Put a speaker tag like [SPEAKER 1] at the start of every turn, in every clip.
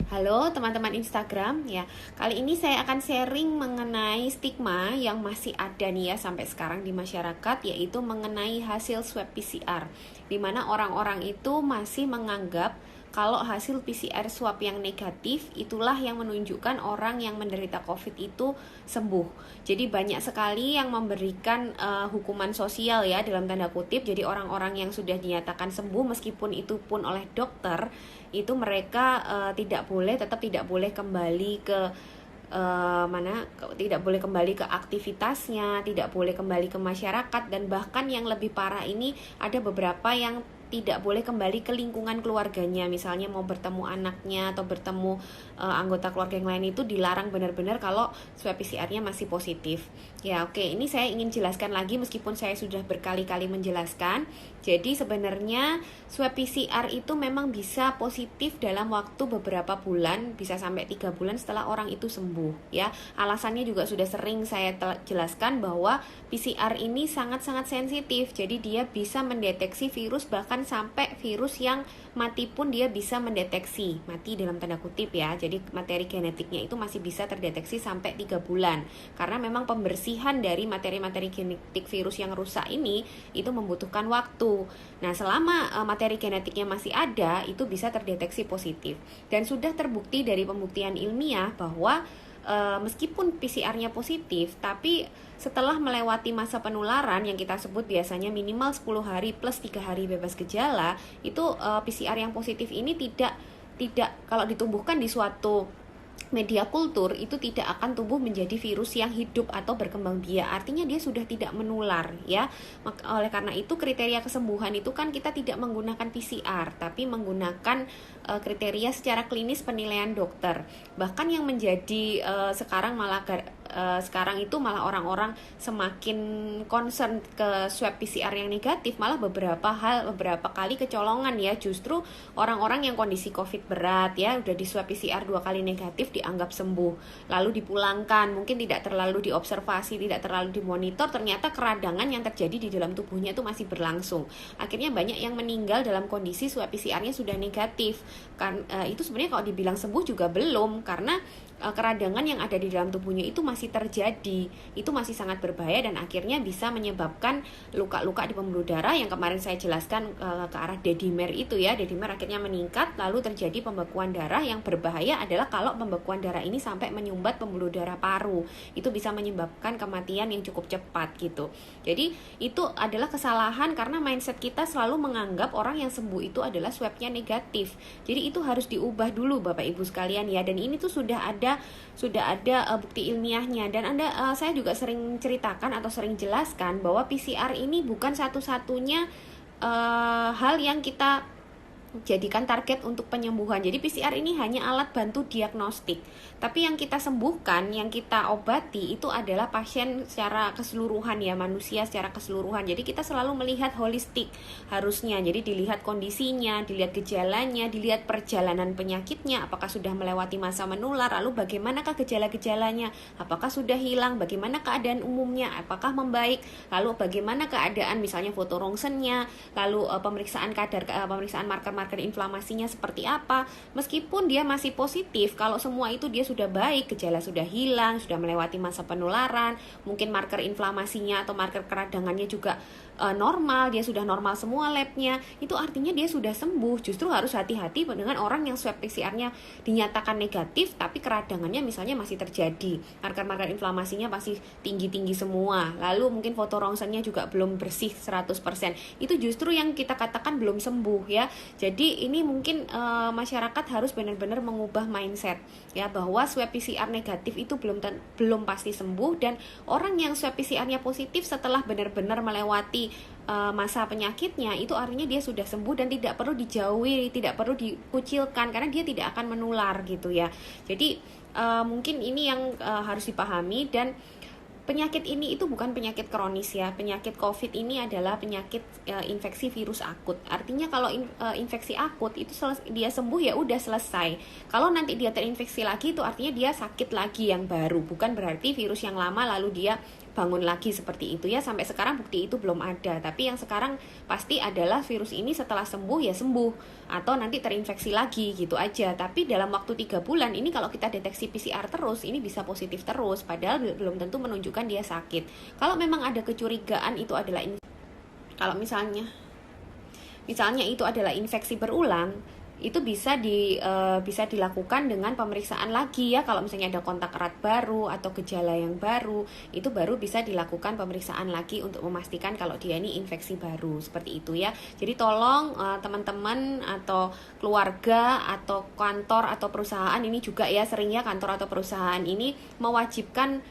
[SPEAKER 1] Halo teman-teman Instagram ya. Kali ini saya akan sharing mengenai stigma yang masih ada nih ya sampai sekarang di masyarakat, yaitu mengenai hasil swab PCR. Di mana orang-orang itu masih menganggap kalau hasil PCR swab yang negatif itulah yang menunjukkan orang yang menderita COVID itu sembuh. Jadi banyak sekali yang memberikan hukuman sosial ya dalam tanda kutip. Jadi orang-orang yang sudah dinyatakan sembuh meskipun itu pun oleh dokter, itu mereka tetap tidak boleh kembali ke tidak boleh kembali ke aktivitasnya, tidak boleh kembali ke masyarakat, dan bahkan yang lebih parah ini ada beberapa yang tidak boleh kembali ke lingkungan keluarganya. Misalnya mau bertemu anaknya atau bertemu anggota keluarga yang lain itu dilarang benar-benar kalau swab PCR-nya masih positif. Ya oke, ini saya ingin jelaskan lagi meskipun saya sudah berkali-kali menjelaskan. Jadi sebenarnya swab PCR itu memang bisa positif dalam waktu beberapa bulan, bisa sampai 3 bulan setelah orang itu sembuh ya. Alasannya juga sudah sering saya jelaskan bahwa PCR ini sangat-sangat sensitif. Jadi dia bisa mendeteksi virus, bahkan sampai virus yang mati pun dia bisa mendeteksi, mati dalam tanda kutip ya. Jadi materi genetiknya itu masih bisa terdeteksi sampai 3 bulan. Karena memang pembersihan dari materi-materi genetik virus yang rusak ini itu membutuhkan waktu. Nah, selama materi genetiknya masih ada, itu bisa terdeteksi positif. Dan sudah terbukti dari pembuktian ilmiah bahwa meskipun PCR-nya positif, tapi setelah melewati masa penularan yang kita sebut biasanya minimal 10 hari plus 3 hari bebas gejala, itu PCR yang positif ini tidak kalau ditumbuhkan di suatu media kultur itu tidak akan tumbuh menjadi virus yang hidup atau berkembang biak. Artinya dia sudah tidak menular ya. Oleh karena itu kriteria kesembuhan itu kan kita tidak menggunakan PCR, tapi menggunakan kriteria secara klinis penilaian dokter. Bahkan yang menjadi sekarang itu malah orang-orang semakin concern ke swab PCR yang negatif, malah beberapa kali kecolongan ya. Justru orang-orang yang kondisi COVID berat ya udah di swab PCR 2 kali negatif dianggap sembuh, lalu dipulangkan, mungkin tidak terlalu diobservasi, tidak terlalu dimonitor, ternyata keradangan yang terjadi di dalam tubuhnya itu masih berlangsung. Akhirnya banyak yang meninggal dalam kondisi swab PCR-nya sudah negatif. Itu sebenarnya kalau dibilang sembuh juga belum, karena keradangan yang ada di dalam tubuhnya itu masih terjadi, itu masih sangat berbahaya dan akhirnya bisa menyebabkan luka-luka di pembuluh darah yang kemarin saya jelaskan ke arah dedimer itu ya. Dedimer akhirnya meningkat, lalu terjadi pembekuan darah. Yang berbahaya adalah kalau pembekuan darah ini sampai menyumbat pembuluh darah paru, itu bisa menyebabkan kematian yang cukup cepat gitu. Jadi itu adalah kesalahan karena mindset kita selalu menganggap orang yang sembuh itu adalah swabnya negatif. Jadi itu harus diubah dulu Bapak Ibu sekalian ya, dan ini tuh sudah ada bukti ilmiahnya. Dan saya juga sering ceritakan atau sering jelaskan bahwa PCR ini bukan satu-satunya hal yang kita jadikan target untuk penyembuhan. Jadi PCR ini hanya alat bantu diagnostik. Tapi yang kita sembuhkan, yang kita obati itu adalah pasien secara keseluruhan ya, manusia secara keseluruhan. Jadi kita selalu melihat holistik harusnya. Jadi dilihat kondisinya, dilihat gejalanya, dilihat perjalanan penyakitnya, apakah sudah melewati masa menular, lalu bagaimanakah gejala-gejalanya, apakah sudah hilang, bagaimana keadaan umumnya, apakah membaik, lalu bagaimana keadaan misalnya foto rongsennya, lalu pemeriksaan marker inflamasinya seperti apa. Meskipun dia masih positif, kalau semua itu dia sudah baik, gejala sudah hilang, sudah melewati masa penularan, mungkin marker inflamasinya atau marker keradangannya juga normal, dia sudah normal semua labnya, itu artinya dia sudah sembuh. Justru harus hati-hati dengan orang yang swab PCR-nya dinyatakan negatif tapi keradangannya misalnya masih terjadi, marker-marker inflamasinya masih tinggi-tinggi semua, lalu mungkin foto rongsennya juga belum bersih 100%. Itu justru yang kita katakan belum sembuh ya. Jadi ini mungkin masyarakat harus benar-benar mengubah mindset ya, bahwa swab PCR negatif itu belum pasti sembuh, dan orang yang swab PCR-nya positif setelah benar-benar melewati masa penyakitnya itu artinya dia sudah sembuh dan tidak perlu dijauhi, tidak perlu dikucilkan karena dia tidak akan menular gitu ya. Jadi mungkin ini yang harus dipahami. Dan penyakit ini itu bukan penyakit kronis ya. Penyakit COVID ini adalah penyakit infeksi virus akut. Artinya kalau infeksi akut itu dia sembuh ya udah selesai. Kalau nanti dia terinfeksi lagi itu artinya dia sakit lagi yang baru. Bukan berarti virus yang lama lalu dia bangun lagi seperti itu ya. Sampai sekarang bukti itu belum ada, tapi yang sekarang pasti adalah virus ini setelah sembuh ya sembuh, atau nanti terinfeksi lagi gitu aja. Tapi dalam waktu 3 bulan ini kalau kita deteksi PCR terus, ini bisa positif terus, padahal belum tentu menunjukkan dia sakit. Kalau memang ada kecurigaan itu adalah kalau misalnya itu adalah infeksi berulang, itu bisa dilakukan dengan pemeriksaan lagi ya. Kalau misalnya ada kontak erat baru atau gejala yang baru, itu baru bisa dilakukan pemeriksaan lagi untuk memastikan kalau dia ini infeksi baru, seperti itu ya. Jadi tolong teman-teman atau keluarga atau kantor atau perusahaan ini juga ya, seringnya kantor atau perusahaan ini mewajibkan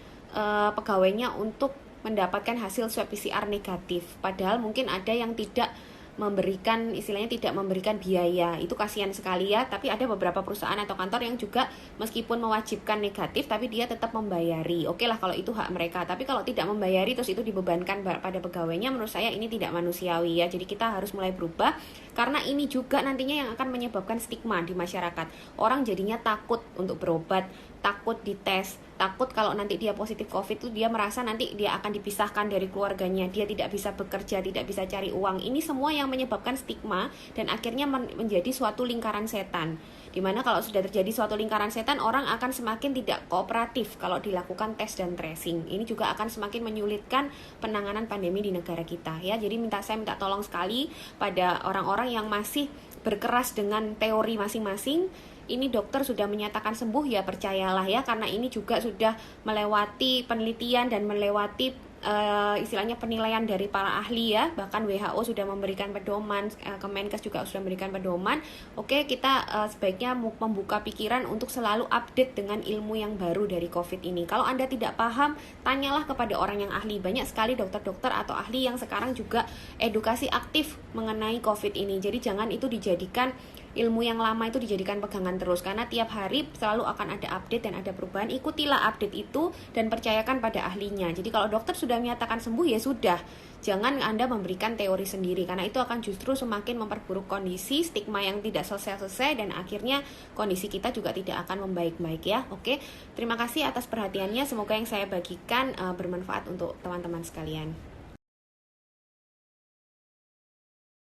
[SPEAKER 1] pegawainya untuk mendapatkan hasil swab PCR negatif, padahal mungkin ada yang tidak memberikan, istilahnya tidak memberikan biaya. Itu kasihan sekali ya. Tapi ada beberapa perusahaan atau kantor yang juga meskipun mewajibkan negatif, tapi dia tetap membayari. Oke lah kalau itu hak mereka. Tapi kalau tidak membayari terus itu dibebankan pada pegawainya, menurut saya ini tidak manusiawi ya. Jadi kita harus mulai berubah, karena ini juga nantinya yang akan menyebabkan stigma di masyarakat. Orang jadinya takut untuk berobat, takut dites, takut kalau nanti dia positif COVID itu dia merasa nanti dia akan dipisahkan dari keluarganya, dia tidak bisa bekerja, tidak bisa cari uang. Ini semua yang menyebabkan stigma dan akhirnya menjadi suatu lingkaran setan. Dimana kalau sudah terjadi suatu lingkaran setan, orang akan semakin tidak kooperatif kalau dilakukan tes dan tracing. Ini juga akan semakin menyulitkan penanganan pandemi di negara kita ya. Jadi saya minta tolong sekali pada orang-orang yang masih berkeras dengan teori masing-masing. Ini dokter sudah menyatakan sembuh ya percayalah ya, karena ini juga sudah melewati penelitian dan melewati istilahnya penilaian dari para ahli ya. Bahkan WHO sudah memberikan pedoman, Kemenkes juga sudah memberikan pedoman. Oke, kita sebaiknya membuka pikiran untuk selalu update dengan ilmu yang baru dari COVID ini. Kalau Anda tidak paham, tanyalah kepada orang yang ahli. Banyak sekali dokter-dokter atau ahli yang sekarang juga edukasi aktif mengenai COVID ini. Jadi jangan itu dijadikan ilmu yang lama itu dijadikan pegangan terus, karena tiap hari selalu akan ada update dan ada perubahan. Ikutilah update itu dan percayakan pada ahlinya. Jadi kalau dokter sudah menyatakan sembuh ya sudah, jangan Anda memberikan teori sendiri, karena itu akan justru semakin memperburuk kondisi, stigma yang tidak selesai-selesai, dan akhirnya kondisi kita juga tidak akan membaik-baik ya. Oke, terima kasih atas perhatiannya. Semoga yang saya bagikan bermanfaat untuk teman-teman sekalian.